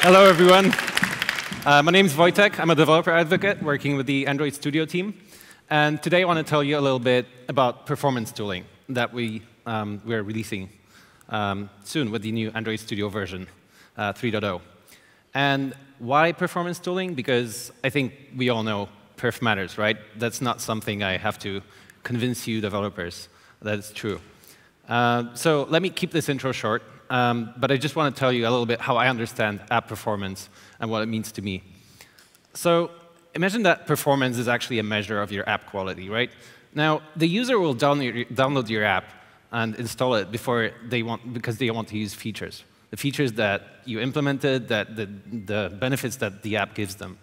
Hello, everyone. My name is Wojtek. I'm a developer advocate working with the Android Studio team. And today I want to tell you a little bit about performance tooling that we're releasing soon with the new Android Studio version 3.0. And why performance tooling? Because I think we all know perf matters, right? That's not something I have to convince you developers that it's true. So let me keep this intro short. But I just want to tell you a little bit how I understand app performance and what it means to me. So imagine that performance is actually a measure of your app quality, right? Now, the user will download your app and install it because they want to use features. The features that you implemented, the benefits that the app gives them.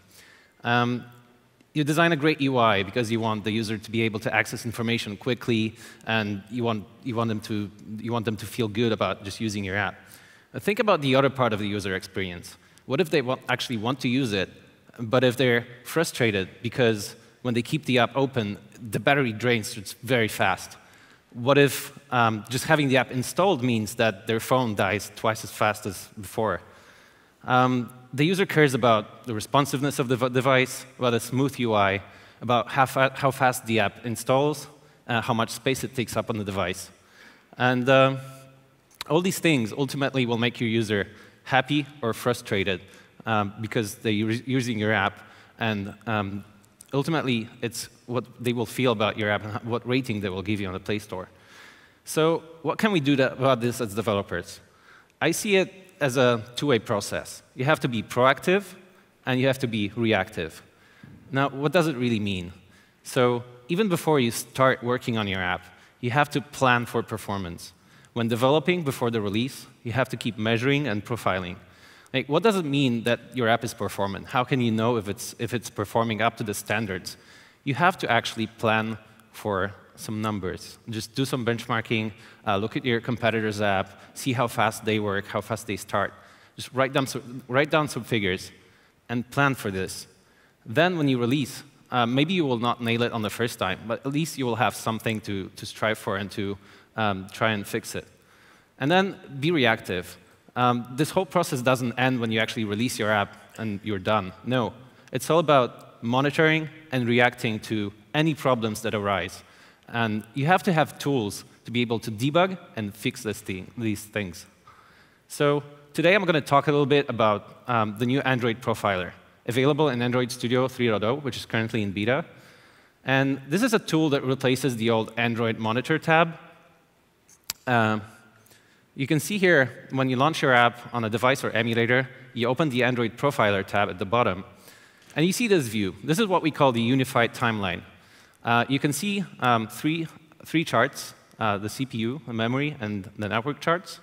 You design a great UI because you want the user to be able to access information quickly, and you want them to feel good about just using your app. Now think about the other part of the user experience. What if they actually want to use it, but if they're frustrated because when they keep the app open, the battery drains just very fast? What if just having the app installed means that their phone dies twice as fast as before? The user cares about the responsiveness of the device, about a smooth UI, about how fast the app installs, how much space it takes up on the device. And all these things ultimately will make your user happy or frustrated because they're using your app. And ultimately, it's what they will feel about your app and what rating they will give you on the Play Store. So what can we do about this as developers? I see it as a two-way process. You have to be proactive, and you have to be reactive. Now, what does it really mean? So even before you start working on your app, you have to plan for performance. When developing before the release, you have to keep measuring and profiling. Like, what does it mean that your app is performant? How can you know if it's performing up to the standards? You have to actually plan for some numbers. Just do some benchmarking, look at your competitor's app, see how fast they work, how fast they start. Just write down some figures and plan for this. Then when you release, maybe you will not nail it on the first time, but at least you will have something to strive for and to try and fix it. And then be reactive. This whole process doesn't end when you actually release your app and you're done. No, it's all about monitoring and reacting to any problems that arise. And you have to have tools to be able to debug and fix these things. So today I'm going to talk a little bit about the new Android profiler, available in Android Studio 3.0, which is currently in beta. And this is a tool that replaces the old Android Monitor tab. You can see here, when you launch your app on a device or emulator, you open the Android profiler tab at the bottom. And you see this view. This is what we call the unified timeline. You can see three charts, the CPU, the memory, and the network charts.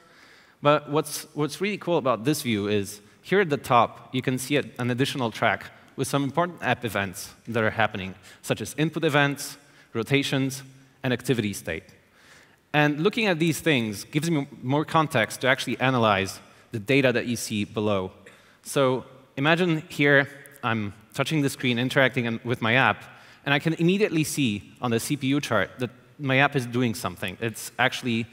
But what's really cool about this view is here at the top, you can see an additional track with some important app events that are happening, such as input events, rotations, and activity state. And looking at these things gives me more context to actually analyze the data that you see below. So imagine here I'm touching the screen, interacting with my app, and I can immediately see on the CPU chart that my app is doing something. It's actually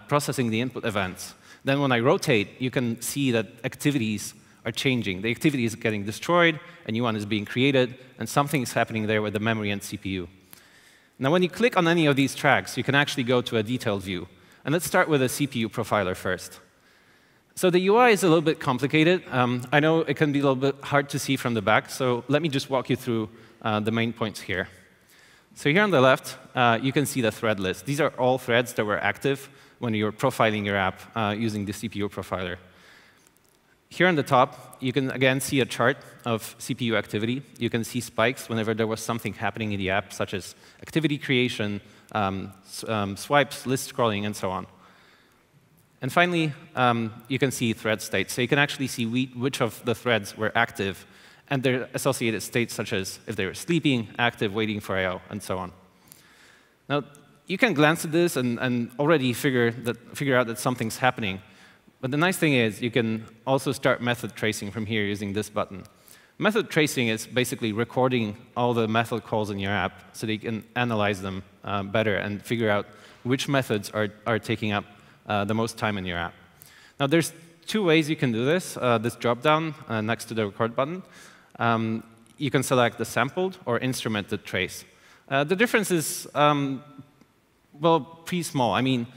processing the input events. Then when I rotate, you can see that activities are changing. The activity is getting destroyed, a new one is being created, and something is happening there with the memory and CPU. Now, when you click on any of these tracks, you can actually go to a detailed view. And let's start with a CPU profiler first. So the UI is a little bit complicated. I know it can be a little bit hard to see from the back, so let me just walk you through the main points here. So here on the left, you can see the thread list. These are all threads that were active when you're profiling your app using the CPU profiler. Here on the top, you can again see a chart of CPU activity. You can see spikes whenever there was something happening in the app, such as activity creation, swipes, list scrolling, and so on. And finally, you can see thread states. So you can actually see which of the threads were active and their associated states, such as if they were sleeping, active, waiting for I/O, and so on. Now, you can glance at this and already figure out that something's happening. But the nice thing is you can also start method tracing from here using this button. Method tracing is basically recording all the method calls in your app so that you can analyze them better and figure out which methods are taking up the most time in your app. Now, there's two ways you can do this. This drop-down next to the record button. You can select the sampled or instrumented trace. The difference is, well, pretty small. I mean,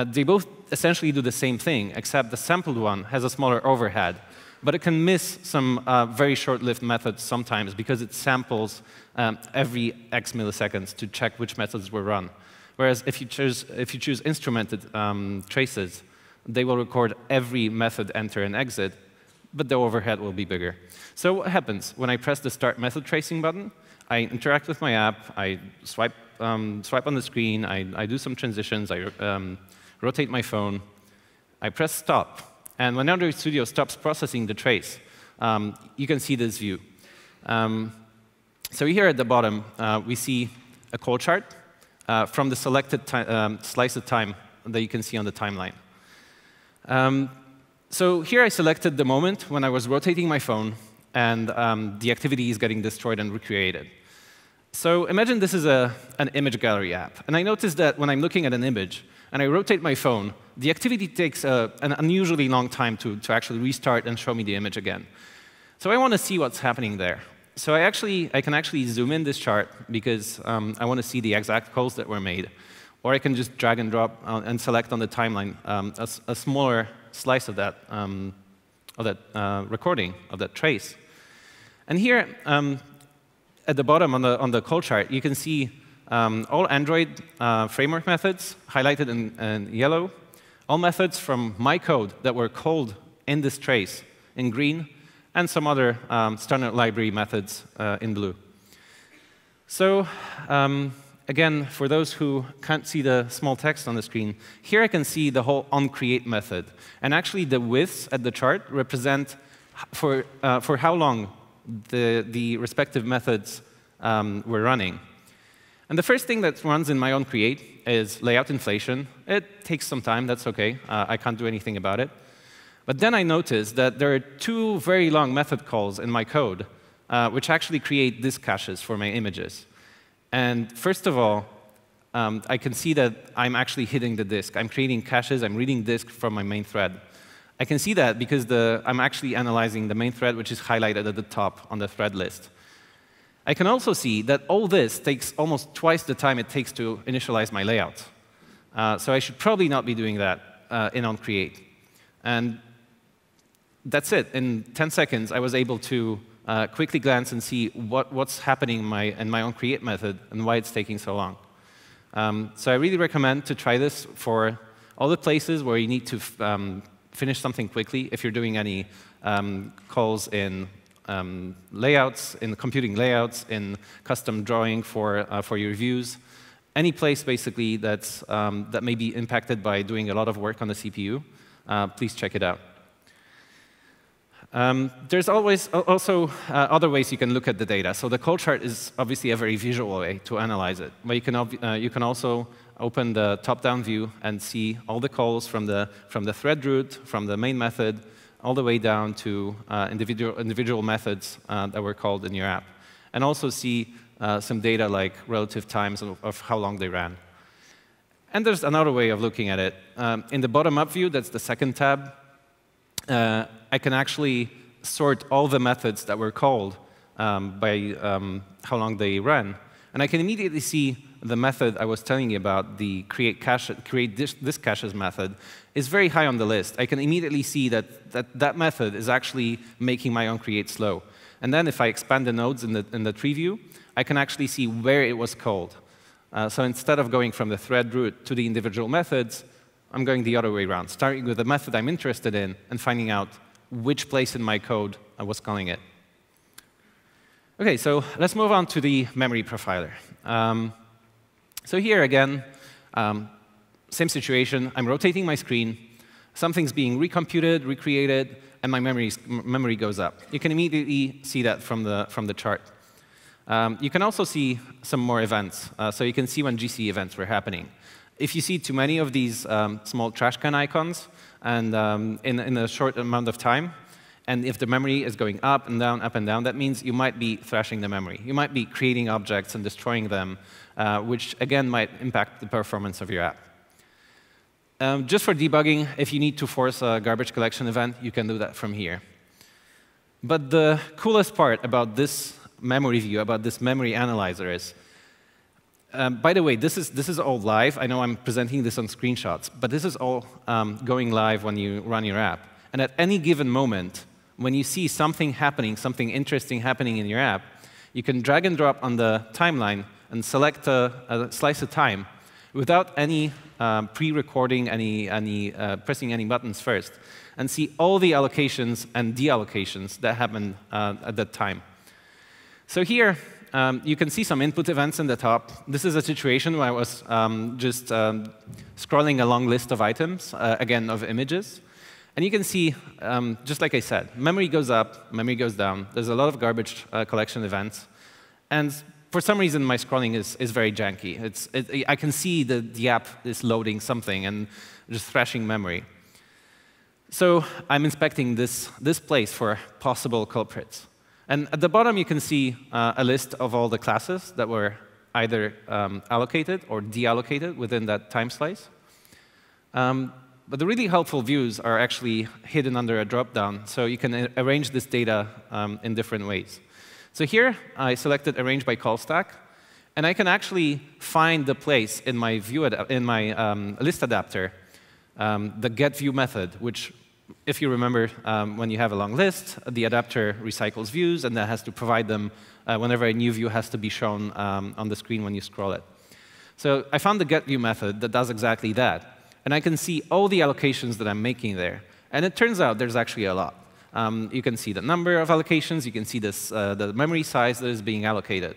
they both essentially do the same thing, except the sampled one has a smaller overhead. But it can miss some very short-lived methods sometimes because it samples every X milliseconds to check which methods were run. Whereas if you choose instrumented traces, they will record every method enter and exit, but the overhead will be bigger. So what happens? When I press the Start Method Tracing button, I interact with my app, I swipe on the screen, I do some transitions, I rotate my phone, I press Stop. And when Android Studio stops processing the trace, you can see this view. So here at the bottom, we see a call chart from the selected slice of time that you can see on the timeline. So here I selected the moment when I was rotating my phone and the activity is getting destroyed and recreated. So imagine this is an image gallery app. And I noticed that when I'm looking at an image and I rotate my phone, the activity takes an unusually long time to actually restart and show me the image again. So I want to see what's happening there. So I can actually zoom in this chart because I want to see the exact calls that were made. Or I can just drag and drop and select on the timeline a smaller slice of that recording, of that trace. And here at the bottom on the call chart, you can see all Android framework methods highlighted in yellow, all methods from my code that were called in this trace in green, and some other standard library methods in blue. So again, for those who can't see the small text on the screen, here I can see the whole onCreate method. And actually, the widths at the chart represent for how long the respective methods were running. And the first thing that runs in my onCreate is layout inflation. It takes some time. That's OK. I can't do anything about it. But then I noticed that there are two very long method calls in my code, which actually create disk caches for my images. And first of all, I can see that I'm actually hitting the disk. I'm creating caches. I'm reading disk from my main thread. I can see that because I'm actually analyzing the main thread, which is highlighted at the top on the thread list. I can also see that all this takes almost twice the time it takes to initialize my layout. So I should probably not be doing that in onCreate. And that's it. In 10 seconds, I was able to quickly glance and see what's happening in my onCreate method and why it's taking so long. So I really recommend to try this for all the places where you need to finish something quickly. If you're doing any calls in layouts, in computing layouts, in custom drawing for your views, any place basically that may be impacted by doing a lot of work on the CPU, please check it out. There's also other ways you can look at the data. So the call chart is obviously a very visual way to analyze it. But you can also open the top-down view and see all the calls from the thread root, from the main method, all the way down to individual methods that were called in your app. And also see some data like relative times of how long they ran. And there's another way of looking at it. In the bottom-up view, that's the second tab, I can actually sort all the methods that were called by how long they ran. And I can immediately see the method I was telling you about, the create disk caches method, is very high on the list. I can immediately see that method is actually making my onCreate slow. And then if I expand the nodes in the tree view, I can actually see where it was called. So instead of going from the thread root to the individual methods, I'm going the other way around, starting with the method I'm interested in and finding out which place in my code I was calling it. OK, so let's move on to the memory profiler. So here again, same situation. I'm rotating my screen. Something's being recomputed, recreated, and my memory goes up. You can immediately see that from the chart. You can also see some more events. So you can see when GC events were happening. If you see too many of these small trash can icons and in a short amount of time, and if the memory is going up and down, that means you might be thrashing the memory. You might be creating objects and destroying them, which, again, might impact the performance of your app. Just for debugging, if you need to force a garbage collection event, you can do that from here. But the coolest part about this memory view, about this memory analyzer is, by the way, this is all live. I know I'm presenting this on screenshots, but this is all going live when you run your app. And at any given moment, when you see something happening, something interesting happening in your app, you can drag and drop on the timeline and select a slice of time without any pre-recording, pressing any buttons first, and see all the allocations and deallocations that happen at that time. So here, you can see some input events in the top. This is a situation where I was just scrolling a long list of items, again, of images. And you can see, just like I said, memory goes up, memory goes down. There's a lot of garbage collection events. And for some reason, my scrolling is very janky. I can see the app is loading something and just thrashing memory. So I'm inspecting this place for possible culprits. And at the bottom, you can see a list of all the classes that were either allocated or deallocated within that time slice. But the really helpful views are actually hidden under a dropdown, so you can arrange this data in different ways. So here, I selected Arrange by Call Stack, and I can actually find the place in my list adapter, the getView method, which, if you remember, when you have a long list, the adapter recycles views, and that has to provide them whenever a new view has to be shown on the screen when you scroll it. So I found the getView method that does exactly that. And I can see all the allocations that I'm making there. And it turns out there's actually a lot. You can see the number of allocations. You can see the memory size that is being allocated.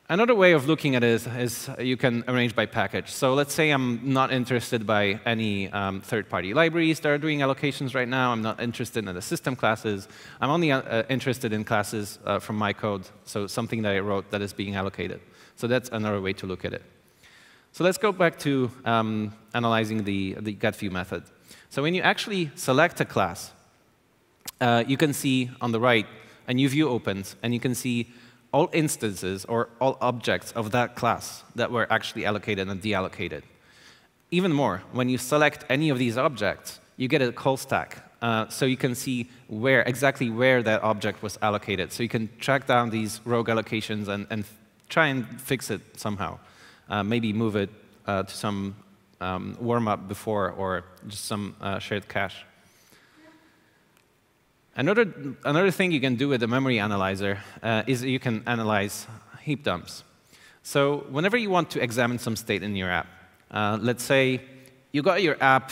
Another way of looking at it is you can arrange by package. So let's say I'm not interested by any third-party libraries that are doing allocations right now. I'm not interested in the system classes. I'm only interested in classes from my code, so something that I wrote that is being allocated. So that's another way to look at it. So let's go back to analyzing the getView method. So when you actually select a class, you can see on the right a new view opens, and you can see all instances or all objects of that class that were actually allocated and deallocated. Even more, when you select any of these objects, you get a call stack. So you can see exactly where that object was allocated. So you can track down these rogue allocations and try and fix it somehow. Maybe move it to some warm-up before or just some shared cache. Another thing you can do with the memory analyzer is you can analyze heap dumps. So whenever you want to examine some state in your app, let's say you got your app,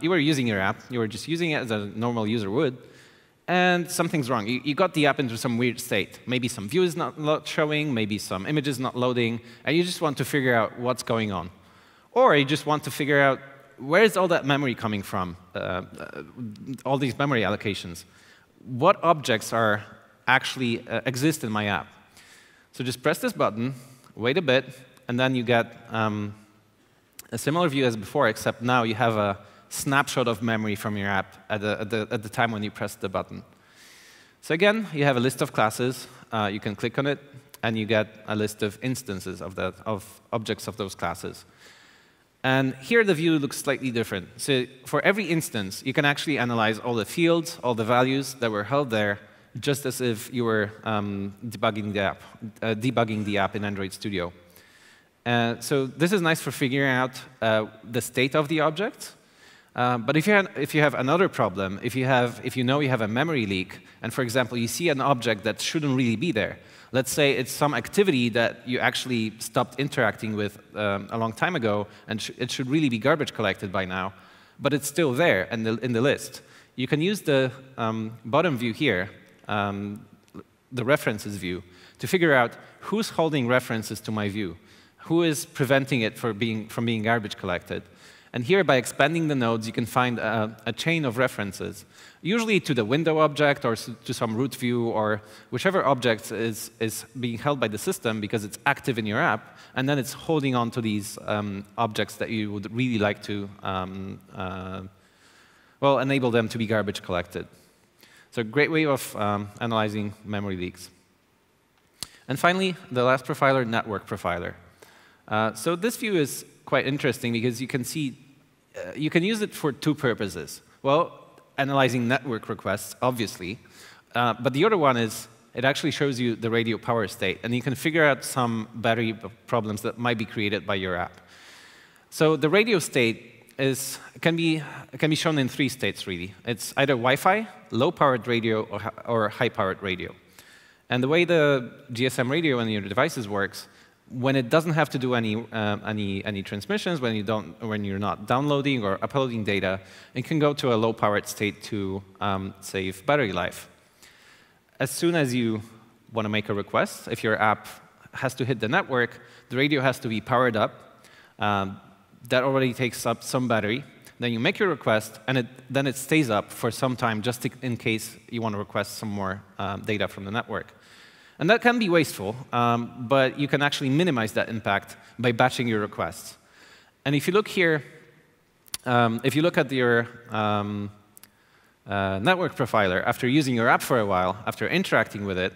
you were using your app, you were just using it as a normal user would, and something's wrong. You got the app into some weird state. Maybe some view is not showing, maybe some images not loading, and you just want to figure out what's going on. Or you just want to figure out where is all that memory coming from, all these memory allocations. What objects are actually exist in my app? So just press this button, wait a bit, and then you get a similar view as before, except now you have a snapshot of memory from your app at the time when you press the button. So again, you have a list of classes. You can click on it, and you get a list of instances of objects of those classes. And here the view looks slightly different. So for every instance, you can actually analyze all the fields, all the values that were held there, just as if you were debugging the app in Android Studio. So this is nice for figuring out the state of the object. But if you have another problem, if you know you have a memory leak, and for example, you see an object that shouldn't really be there, let's say it's some activity that you actually stopped interacting with a long time ago, and it should really be garbage collected by now, but it's still there in the list. You can use the bottom view here, the references view, to figure out who's holding references to my view, who is preventing it from being garbage collected. And here, by expanding the nodes, you can find a chain of references, usually to the window object or to some root view or whichever object is being held by the system because it's active in your app, and then it's holding on to these objects that you would really like to enable them to be garbage collected. So a great way of analyzing memory leaks. And finally, the last profiler, network profiler. So this view is quite interesting because you can see you can use it for two purposes. Well, analyzing network requests, obviously. But the other one is it actually shows you the radio power state. And you can figure out some battery problems that might be created by your app. So the radio state can be shown in three states, really. It's either Wi-Fi, low-powered radio, or high-powered radio. And the way the GSM radio on your devices works, when it doesn't have to do any transmissions, when you're not downloading or uploading data, it can go to a low-powered state to save battery life. As soon as you want to make a request, if your app has to hit the network, the radio has to be powered up. That already takes up some battery. Then you make your request, and then it stays up for some time, just in case you want to request some more data from the network. And that can be wasteful, but you can actually minimize that impact by batching your requests. And if you look here, if you look at your network profiler, after using your app for a while, after interacting with it,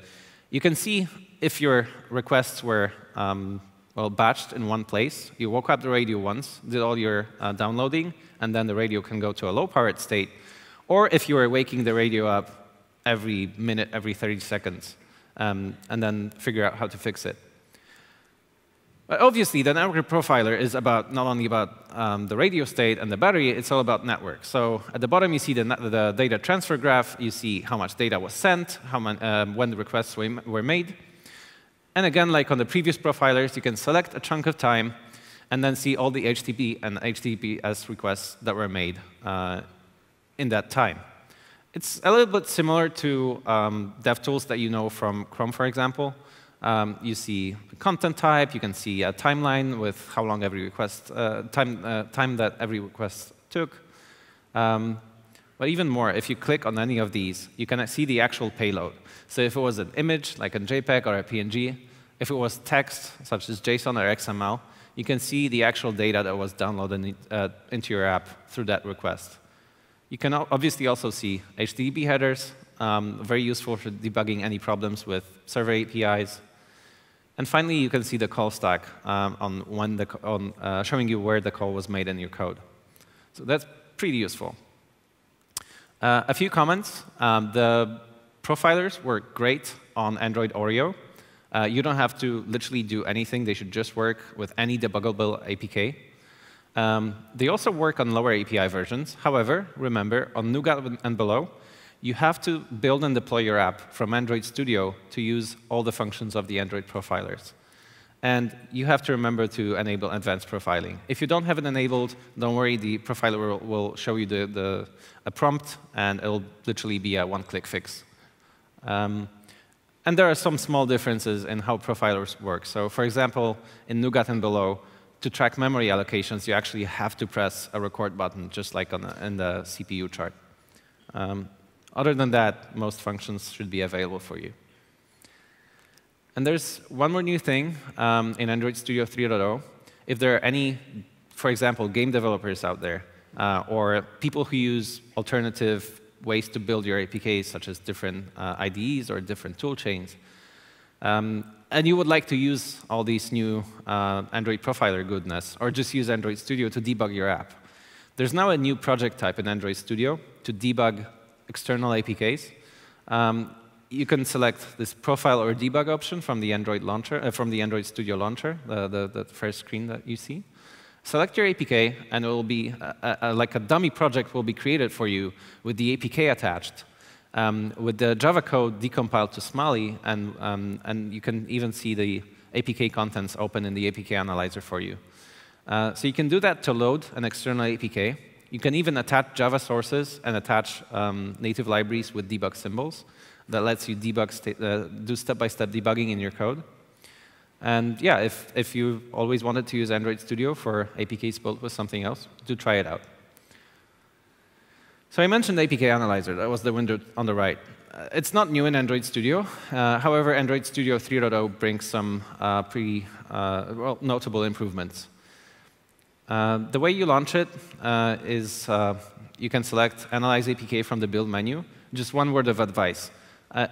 you can see if your requests were well, batched in one place. You woke up the radio once, did all your downloading, and then the radio can go to a low-powered state. Or if you are waking the radio up every minute, every 30 seconds, and then figure out how to fix it. But obviously, the network profiler is not only about the radio state and the battery, it's all about network. So at the bottom, you see the data transfer graph. You see how much data was sent, when the requests were made. And again, like on the previous profilers, you can select a chunk of time and then see all the HTTP and HTTPS requests that were made in that time. It's a little bit similar to DevTools that you know from Chrome, for example. You see content type. You can see a timeline with how long every request, time that every request took. But even more, if you click on any of these, you can see the actual payload. So if it was an image, like a JPEG or a PNG, if it was text, such as JSON or XML, you can see the actual data that was downloaded into your app through that request. You can obviously also see HTTP headers, very useful for debugging any problems with server APIs. And finally, you can see the call stack showing you where the call was made in your code. So that's pretty useful. A few comments. The profilers work great on Android Oreo. You don't have to literally do anything. They should just work with any debuggable APK. They also work on lower API versions. However, remember, on Nougat and below, you have to build and deploy your app from Android Studio to use all the functions of the Android profilers. And you have to remember to enable advanced profiling. If you don't have it enabled, don't worry. The profiler will show you a prompt, and it'll literally be a one-click fix. And there are some small differences in how profilers work. So for example, in Nougat and below, to track memory allocations, you actually have to press a record button, just like in the CPU chart. Other than that, most functions should be available for you. And there's one more new thing in Android Studio 3.0. If there are any, for example, game developers out there, or people who use alternative ways to build your APKs, such as different IDEs or different tool chains, and you would like to use all these new Android profiler goodness, or just use Android Studio to debug your app, there's now a new project type in Android Studio to debug external APKs. You can select this profile or debug option from the Android launcher, from the Android Studio launcher, the first screen that you see. Select your APK, and it will be like a dummy project will be created for you with the APK attached, with the Java code decompiled to Smalley, and you can even see the APK contents open in the APK analyzer for you. So you can do that to load an external APK. You can even attach Java sources and attach native libraries with debug symbols that lets you debug do step-by-step debugging in your code. And yeah, if you always wanted to use Android Studio for APKs built with something else, do try it out. So I mentioned APK Analyzer. That was the window on the right. It's not new in Android Studio. However, Android Studio 3.0 brings some pretty notable improvements. The way you launch it is you can select Analyze APK from the build menu. Just one word of advice.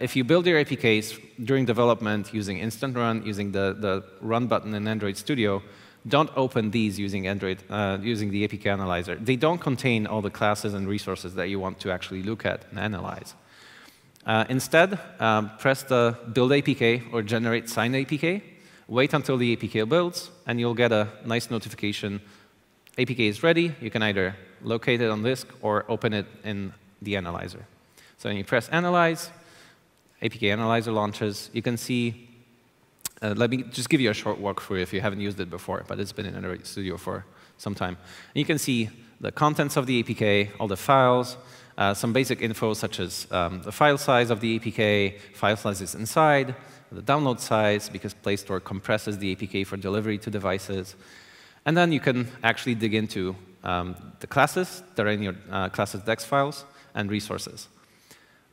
If you build your APKs during development using Instant Run, using the Run button in Android Studio, don't open these using Android, using the APK analyzer. They don't contain all the classes and resources that you want to actually look at and analyze. Instead, press the build APK or generate signed APK. Wait until the APK builds, and you'll get a nice notification. APK is ready. You can either locate it on disk or open it in the analyzer. So when you press Analyze, APK Analyzer launches. You can see, let me just give you a short walkthrough if you haven't used it before, but it's been in Android Studio for some time. And you can see the contents of the APK, all the files, some basic info such as the file size of the APK, file sizes inside, the download size, because Play Store compresses the APK for delivery to devices. And then you can actually dig into the classes that are in your classes dex files and resources.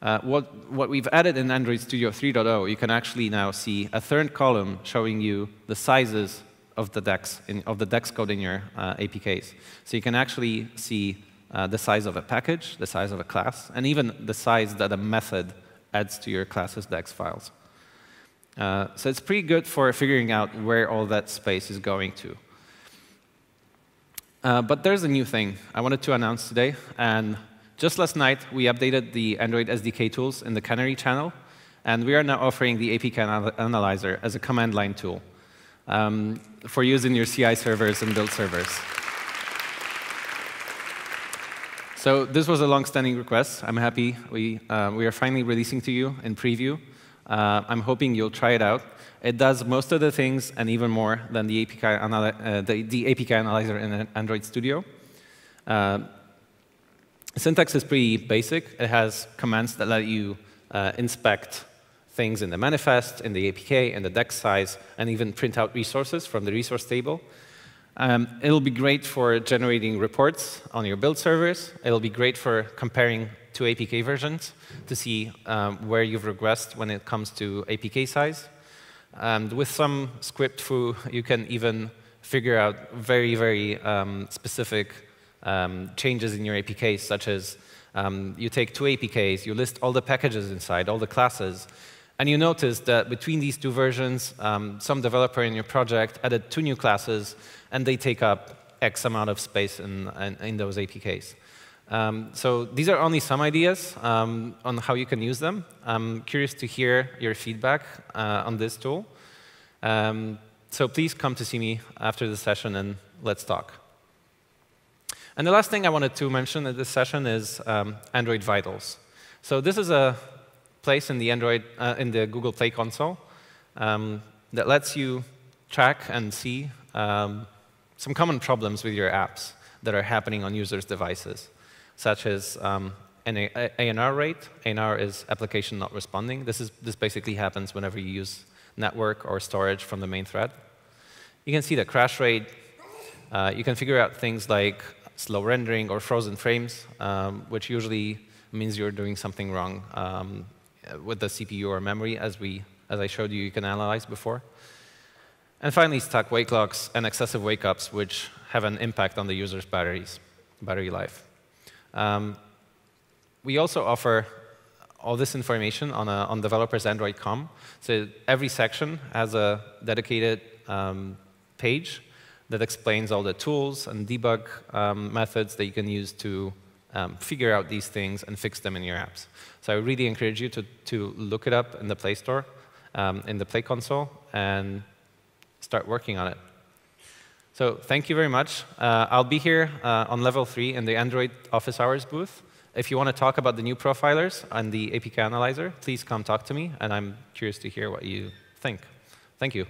What we've added in Android Studio 3.0, you can actually now see a third column showing you the sizes of the dex, of the dex code in your APKs. So you can actually see the size of a package, the size of a class, and even the size that a method adds to your class's dex files. So it's pretty good for figuring out where all that space is going to. But there's a new thing I wanted to announce today. And just last night, we updated the Android SDK tools in the Canary channel. And we are now offering the APK Analyzer as a command line tool for use in your CI servers and build servers. So this was a long-standing request. I'm happy we are finally releasing to you in preview. I'm hoping you'll try it out. It does most of the things and even more than the APK Analyzer in Android Studio. Syntax is pretty basic. It has commands that let you inspect things in the manifest, in the APK, in the dex size, and even print out resources from the resource table. It'll be great for generating reports on your build servers. It'll be great for comparing two APK versions to see where you've regressed when it comes to APK size. And with some script foo, you can even figure out very, very specific changes in your APKs, such as you take two APKs, you list all the packages inside, all the classes, and you notice that between these two versions, some developer in your project added 2 new classes, and they take up X amount of space in those APKs. So these are only some ideas on how you can use them. I'm curious to hear your feedback on this tool. So please come to see me after the session, and let's talk. And the last thing I wanted to mention at this session is Android Vitals. So this is a place in the Google Play console that lets you track and see some common problems with your apps that are happening on users' devices, such as ANR rate. ANR is application not responding. This basically happens whenever you use network or storage from the main thread. You can see the crash rate. You can figure out things like slow rendering or frozen frames, which usually means you're doing something wrong with the CPU or memory, as I showed you can analyze before. And finally, stuck wake locks and excessive wake-ups, which have an impact on the user's battery life. We also offer all this information on developers' Android.com. So every section has a dedicated page that explains all the tools and debug methods that you can use to figure out these things and fix them in your apps. So I really encourage you to look it up in the Play Store, in the Play console, and start working on it. So thank you very much. I'll be here on level 3 in the Android office hours booth. If you want to talk about the new profilers and the APK Analyzer, please come talk to me, and I'm curious to hear what you think. Thank you.